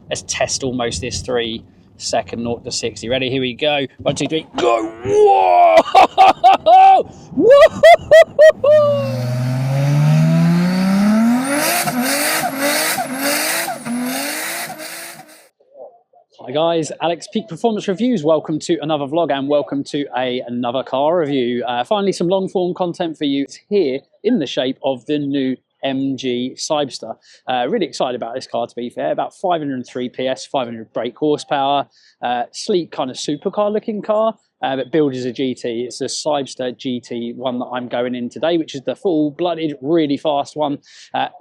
let's test almost this 3-second 0 to 60. Ready? Here we go. 1, 2, 3, go! Whoa! Woo! Hi guys, Alex, Peak Performance Reviews. Welcome to another vlog and welcome to another car review. Finally, some long form content for you here in the shape of the new MG Cyberster. Really excited about this car, to be fair. About 503 PS, 500 brake horsepower, sleek kind of supercar looking car, but billed as a GT. It's the Cyberster GT one that I'm going in today, which is the full-blooded, really fast one,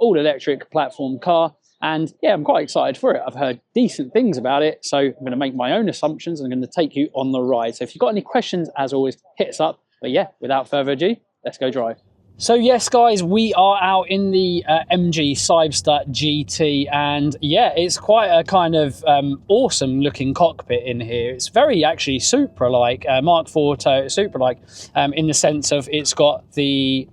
all electric platform car. And yeah, I'm quite excited for it. I've heard decent things about it, so I'm going to make my own assumptions and I'm going to take you on the ride. So if you've got any questions, as always, hit us up. But yeah, without further ado, let's go drive. So yes, guys, we are out in the MG Cyberster GT, and yeah, it's quite a kind of awesome looking cockpit in here. It's very actually Supra-like, Mark IV Supra-like, in the sense of it's got the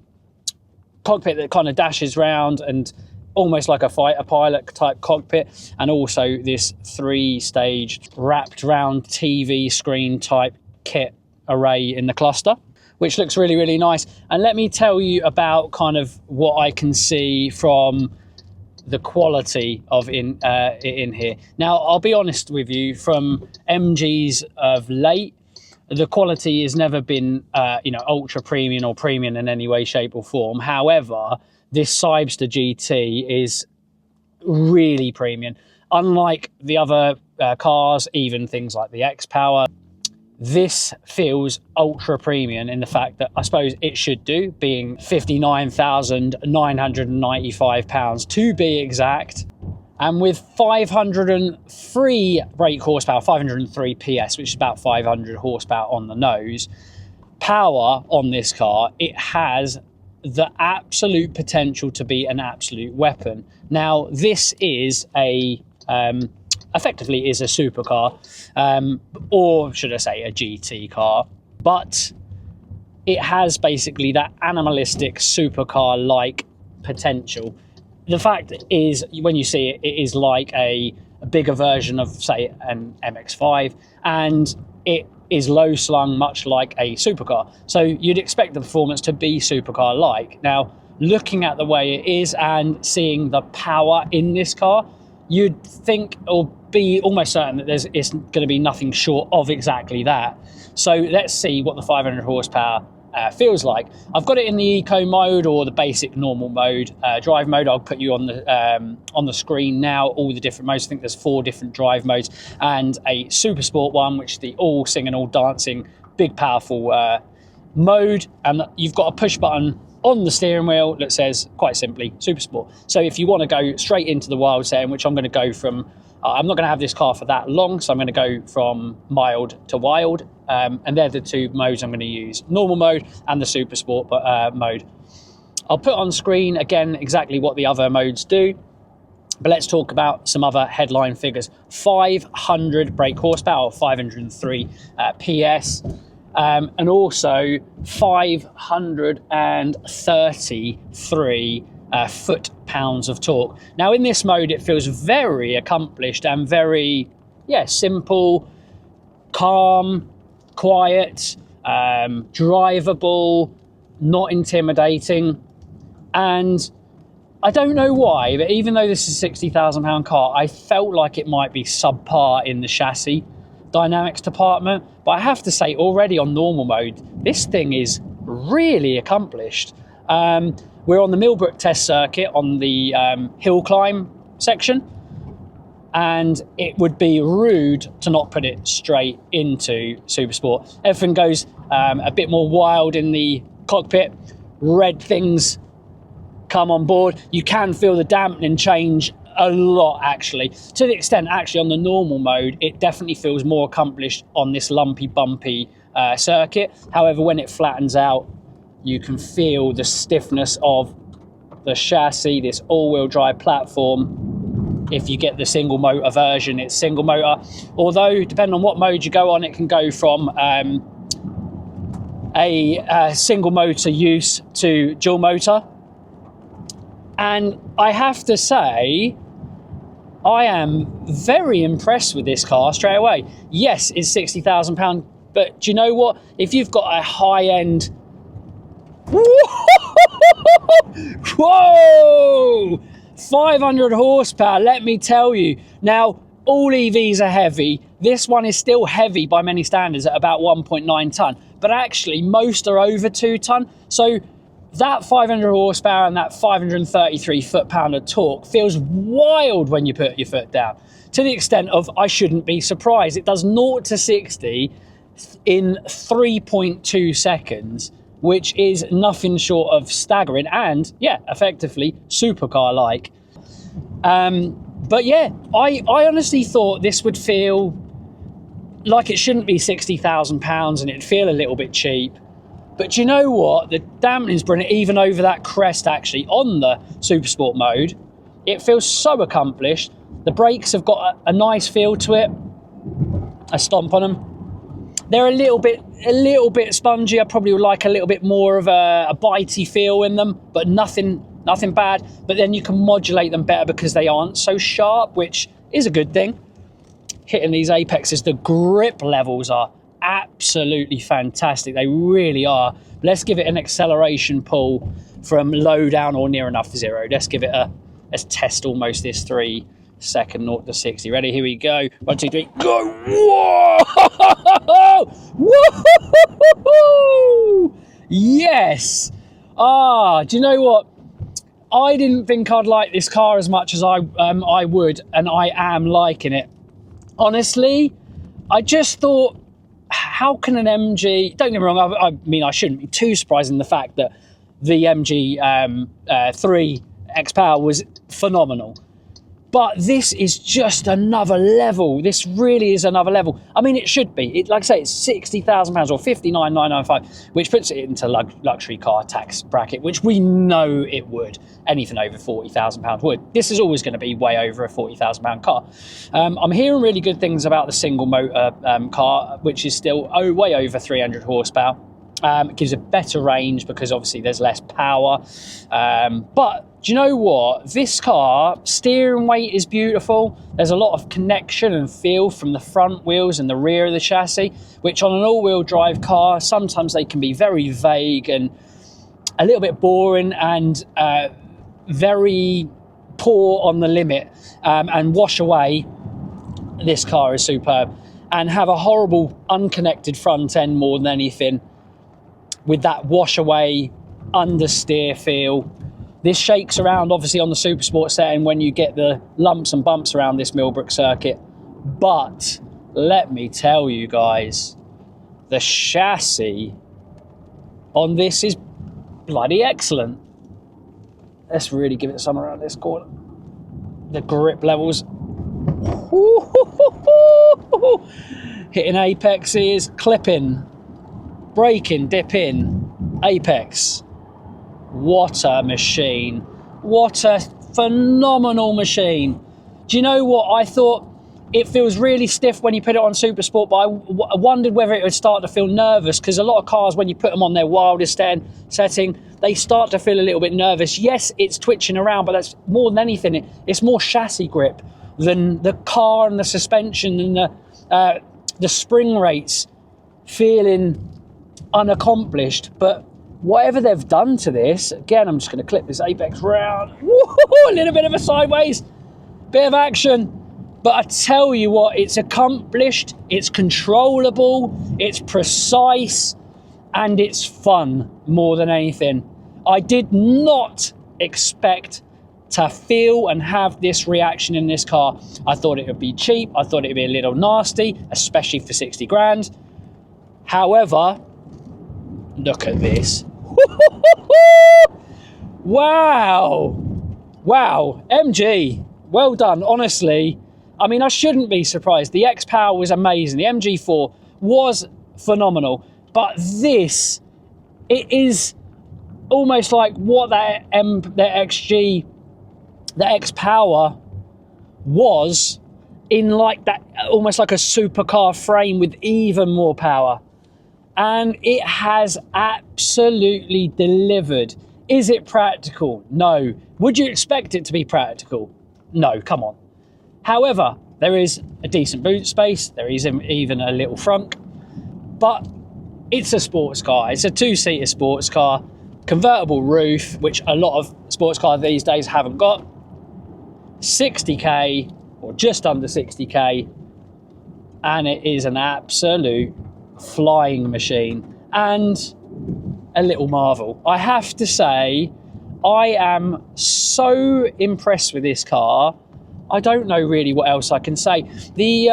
cockpit that kind of dashes round and almost like a fighter pilot type cockpit, and also this 3-stage wrapped round TV screen type kit array in the cluster, which looks really, really nice. And let me tell you about kind of what I can see from the quality of in here. Now, I'll be honest with you, from MGs of late, the quality has never been, ultra premium or premium in any way, shape or form. However, this Cyberster GT is really premium. Unlike the other cars, even things like the X-Power, this feels ultra premium in the fact that I suppose it should do, being £59,995 to be exact. And with 503 brake horsepower, 503 PS, which is about 500 horsepower on the nose, power on this car, it has the absolute potential to be an absolute weapon. Now, this is a effectively is a supercar, or should I say a GT car, but it has basically that animalistic supercar-like potential. The fact is, when you see it, it is like a bigger version of, say, an MX-5, and it is low slung, much like a supercar. So you'd expect the performance to be supercar-like. Now, looking at the way it is and seeing the power in this car, you'd think or be almost certain that it's going to be nothing short of exactly that. So let's see what the 500 horsepower feels like. I've got it in the eco mode or the basic normal mode, drive mode. I'll put you on the screen now, all the different modes. I think there's 4 different drive modes and a super sport one, which is the all singing, all dancing, big powerful mode. And you've got a push button on the steering wheel that says, quite simply, super sport. So if you want to go straight into the wild setting, which I'm going to go from, I'm not going to have this car for that long, so I'm going to go from mild to wild, and they're the 2 modes I'm going to use, normal mode and the super sport mode. I'll put on screen again exactly what the other modes do, but let's talk about some other headline figures. 500 brake horsepower, 503 PS, and also 533 foot-pounds of torque. Now, in this mode, it feels very accomplished and very, simple, calm, quiet, drivable, not intimidating. And I don't know why, but even though this is a £60,000 car, I felt like it might be subpar in the chassis dynamics department. But I have to say, already on normal mode, this thing is really accomplished. We're on the Millbrook test circuit on the hill climb section, and it would be rude to not put it straight into Super Sport. Everything goes a bit more wild in the cockpit. Red things come on board. You can feel the dampening change a lot, actually, to the extent actually on the normal mode it definitely feels more accomplished on this lumpy bumpy circuit. However, when it flattens out, you can feel the stiffness of the chassis, this all-wheel drive platform. If you get the single motor version, it's single motor, although depending on what mode you go on, it can go from a single motor use to dual motor. And I have to say, I am very impressed with this car straight away. Yes, it's £60,000, but do you know what? If you've got a high-end... Whoa! 500 horsepower, let me tell you. Now, all EVs are heavy. This one is still heavy by many standards at about 1.9 tonne, but actually most are over 2 tonne. So that 500 horsepower and that 533 foot-pound of torque feels wild when you put your foot down, to the extent of I shouldn't be surprised. It does 0 to 60 in 3.2 seconds, which is nothing short of staggering and, yeah, effectively supercar-like. But yeah, I honestly thought this would feel like it shouldn't be £60,000 and it'd feel a little bit cheap. But do you know what? The dampening's brilliant, even over that crest actually, on the Super Sport mode. It feels so accomplished. The brakes have got a nice feel to it. I stomp on them. They're a little bit spongy. I probably would like a little bit more of a bitey feel in them, but nothing bad. But then you can modulate them better because they aren't so sharp, which is a good thing. Hitting these apexes, the grip levels are absolutely fantastic. They really are. Let's give it an acceleration pull from low down or near enough 0. Let's give it let's test almost this 3 second 0 to 60. Ready? Here we go. 1, 2, 3, go! Whoa! Woo! Yes! Do you know what? I didn't think I'd like this car as much as I would, and I am liking it. Honestly, I just thought, how can an MG, don't get me wrong, I mean, I shouldn't be too surprised in the fact that the MG 3 X-Power was phenomenal. But this is just another level. This really is another level. I mean, it should be. Like I say, it's £60,000 or $59,995, which puts it into luxury car tax bracket, which we know it would. Anything over £40,000 would. This is always going to be way over a £40,000 car. I'm hearing really good things about the single motor car, which is still way over 300 horsepower. It gives a better range because obviously there's less power. But do you know what? This car, steering weight is beautiful. There's a lot of connection and feel from the front wheels and the rear of the chassis, which on an all-wheel drive car, sometimes they can be very vague and a little bit boring and very poor on the limit and wash away. This car is superb and have a horrible unconnected front end more than anything, with that wash away understeer feel. This shakes around obviously on the Super Sport setting when you get the lumps and bumps around this Millbrook circuit. But let me tell you guys, the chassis on this is bloody excellent. Let's really give it some around this corner. The grip levels. Hitting apexes, clipping, braking, dip in, apex. What a machine. What a phenomenal machine. Do you know what? I thought it feels really stiff when you put it on Super Sport, but I wondered whether it would start to feel nervous, because a lot of cars, when you put them on their wildest setting, they start to feel a little bit nervous. Yes, it's twitching around, but that's more than anything. It's more chassis grip than the car and the suspension and the spring rates feeling unaccomplished. But whatever they've done to this, again, I'm just going to clip this apex round. Woo-hoo-hoo, a little bit of a sideways, bit of action. But I tell you what, it's accomplished, it's controllable, it's precise, and it's fun more than anything. I did not expect to feel and have this reaction in this car. I thought it would be cheap, I thought it would be a little nasty, especially for 60 grand. However, look at this. Wow, MG, well done. Honestly, I mean, I shouldn't be surprised. The X-Power was amazing, the MG4 was phenomenal, but this, it is almost like what the X-Power was in, like that, almost like a supercar frame with even more power. And it has absolutely delivered. Is it practical? No. Would you expect it to be practical? No, come on. However, there is a decent boot space, there is even a little frunk, but it's a sports car. It's a two-seater sports car, convertible roof, which a lot of sports cars these days haven't got. 60k or just under 60k, and it is an absolute flying machine and a little marvel. I have to say, I am so impressed with this car. I don't know really what else I can say. The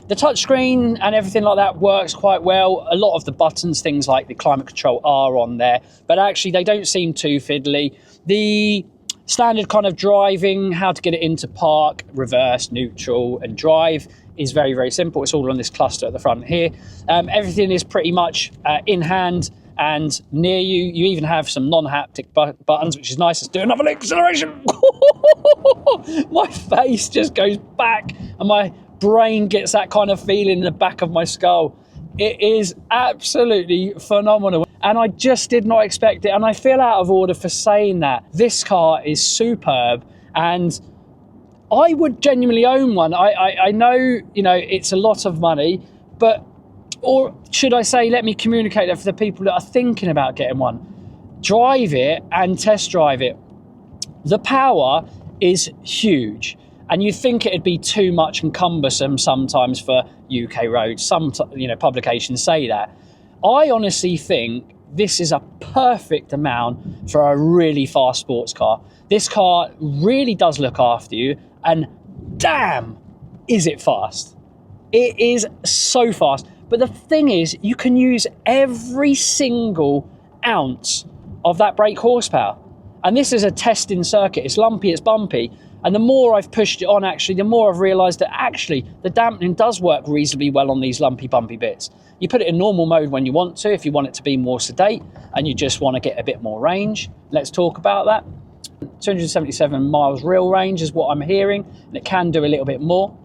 touchscreen and everything like that works quite well. A lot of the buttons, things like the climate control, are on there, but actually they don't seem too fiddly. The standard kind of driving, how to get it into park, reverse, neutral and drive is very, very simple. It's all on this cluster at the front here. Everything is pretty much in hand and near you. You even have some non-haptic buttons, which is nice. Let's do another acceleration. My face just goes back and my brain gets that kind of feeling in the back of my skull. It is absolutely phenomenal, and I just did not expect it, and I feel out of order for saying that. This car is superb, and I would genuinely own one. I know, you know, it's a lot of money, but, or should I say, let me communicate that for the people that are thinking about getting one. Drive it and test drive it. The power is huge, and you think it'd be too much and cumbersome sometimes for UK roads. Some, you know, publications say that. I honestly think this is a perfect amount for a really fast sports car. This car really does look after you, and damn, is it fast. It is so fast. But the thing is, you can use every single ounce of that brake horsepower. And this is a testing circuit. It's lumpy, it's bumpy. And the more I've pushed it on, actually, the more I've realised that actually the dampening does work reasonably well on these lumpy, bumpy bits. You put it in normal mode when you want to, if you want it to be more sedate and you just want to get a bit more range. Let's talk about that. 277 miles real range is what I'm hearing, and it can do a little bit more.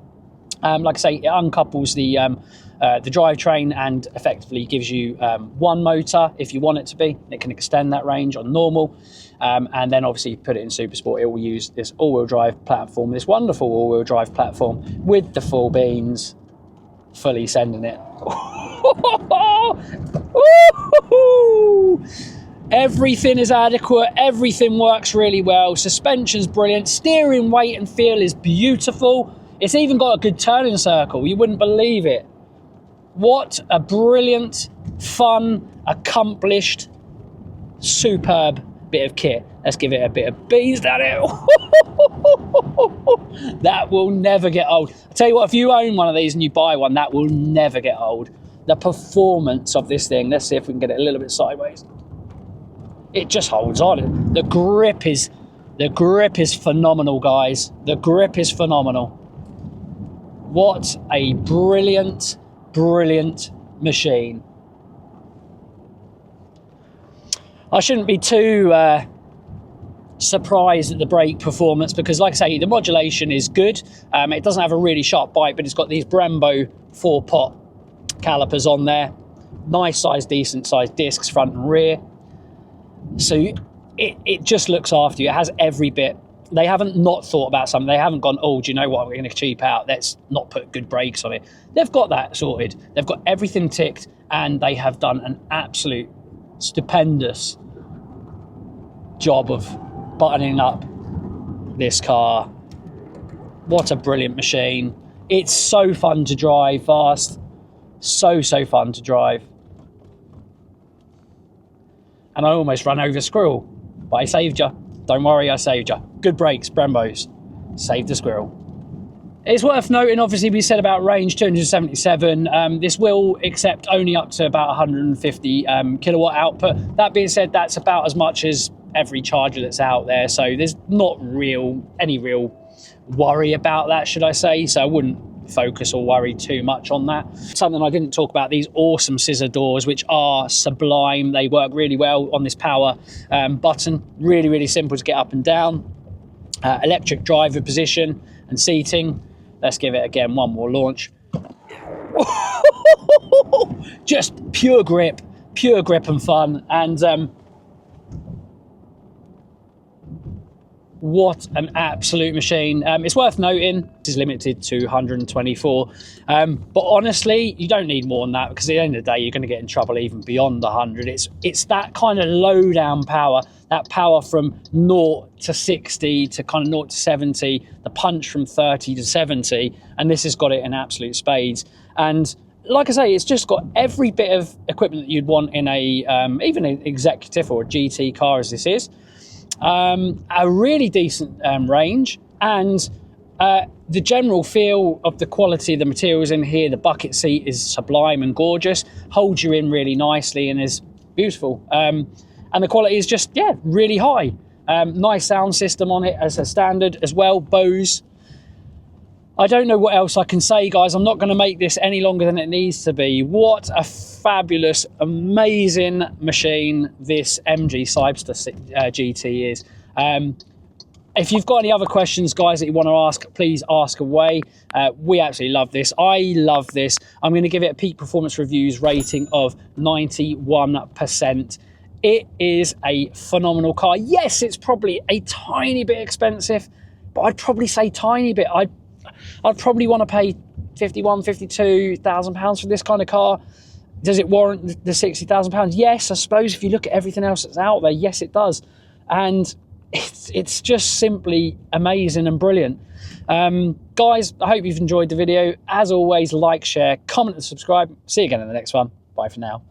Like I say, it uncouples the drivetrain and effectively gives you one motor if you want it to be. It can extend that range on normal. And then obviously you put it in Super Sport, it will use this all-wheel drive platform, this wonderful all-wheel drive platform with the full beans, fully sending it. Everything is adequate, everything works really well, suspension's brilliant, steering weight and feel is beautiful. It's even got a good turning circle, you wouldn't believe it. What a brilliant, fun, accomplished, superb bit of kit. Let's give it a bit of beans down here. That will never get old. I'll tell you what, if you own one of these and you buy one, that will never get old. The performance of this thing, let's see if we can get it a little bit sideways. It just holds on. The grip is phenomenal, guys. The grip is phenomenal. What a brilliant, brilliant machine. I shouldn't be too surprised at the brake performance because, like I say, the modulation is good. It doesn't have a really sharp bite, but it's got these Brembo 4-pot calipers on there. Nice size, decent size discs, front and rear. So it just looks after you. It has every bit. They haven't not thought about something. They haven't gone, oh, do you know what, we're going to cheap out. Let's not put good brakes on it. They've got that sorted. They've got everything ticked, and they have done an absolute stupendous job of buttoning up this car. What a brilliant machine. It's so fun to drive fast. So fun to drive. And I almost ran over a squirrel, but I saved you. Don't worry, I saved you. Good brakes, Brembos. Saved the squirrel. It's worth noting, obviously, we said about range 277. This will accept only up to about 150 kilowatt output. That being said, that's about as much as every charger that's out there. So there's not any real worry about that, should I say. So I wouldn't focus or worry too much on that. Something I didn't talk about, these awesome scissor doors, which are sublime. They work really well on this power button. Really, really simple to get up and down. Electric driver position and seating. Let's give it again one more launch. Just pure grip and fun. And what an absolute machine. It's worth noting this is limited to 124, but honestly you don't need more than that, because at the end of the day you're going to get in trouble even beyond 100. It's that kind of low down power, that power from 0 to 60 to kind of 0 to 70, the punch from 30 to 70, and this has got it in absolute spades. And like I say, it's just got every bit of equipment that you'd want in a even an executive or a GT car, as this is. A really decent range, and the general feel of the quality of the materials in here. The bucket seat is sublime and gorgeous, holds you in really nicely and is beautiful, and the quality is just, yeah, really high. Nice sound system on it as a standard as well, Bose. I don't know what else I can say, guys. I'm not going to make this any longer than it needs to be. What a fabulous, amazing machine this MG Cyberster GT is. If you've got any other questions, guys, that you want to ask, please ask away. We absolutely love this. I love this. I'm going to give it a peak performance reviews rating of 91%. It is a phenomenal car. Yes, it's probably a tiny bit expensive, but I'd probably say tiny bit. I'd probably want to pay £52,000 for this kind of car. Does it warrant the £60,000? Yes, I suppose if you look at everything else that's out there, yes, it does. And it's just simply amazing and brilliant. Guys, I hope you've enjoyed the video. As always, like, share, comment and subscribe. See you again in the next one. Bye for now.